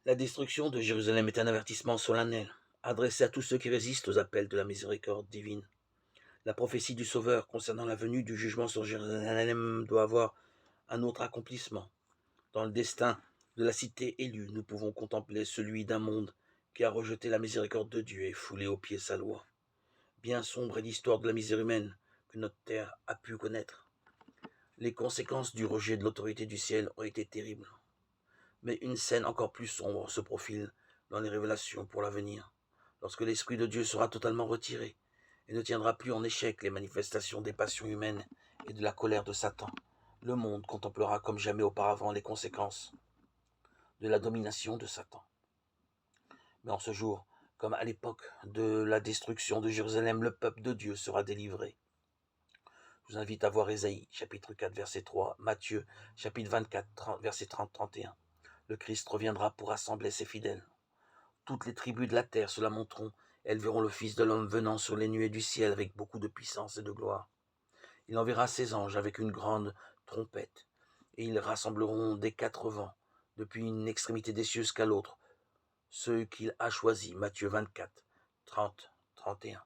La destruction de Jérusalem est un avertissement solennel, adressé à tous ceux qui résistent aux appels de la miséricorde divine. La prophétie du Sauveur concernant la venue du jugement sur Jérusalem doit avoir un autre accomplissement. Dans le destin de la cité élue, nous pouvons contempler celui d'un monde qui a rejeté la miséricorde de Dieu et foulé aux pieds sa loi. Bien sombre est l'histoire de la misère humaine que notre terre a pu connaître. Les conséquences du rejet de l'autorité du ciel ont été terribles. Mais une scène encore plus sombre se profile dans les révélations pour l'avenir, lorsque l'Esprit de Dieu sera totalement retiré et ne tiendra plus en échec les manifestations des passions humaines et de la colère de Satan. Le monde contemplera comme jamais auparavant les conséquences de la domination de Satan. Mais en ce jour, comme à l'époque de la destruction de Jérusalem, le peuple de Dieu sera délivré. Je vous invite à voir Ésaïe, chapitre 4, verset 3, Matthieu, chapitre 24, verset 30-31. Le Christ reviendra pour rassembler ses fidèles. Toutes les tribus de la terre se lamenteront, elles verront le Fils de l'homme venant sur les nuées du ciel avec beaucoup de puissance et de gloire. Il enverra ses anges avec une grande trompette, et ils rassembleront des quatre vents, depuis une extrémité des cieux jusqu'à l'autre, ceux qu'il a choisis. Matthieu 24, 30, 31.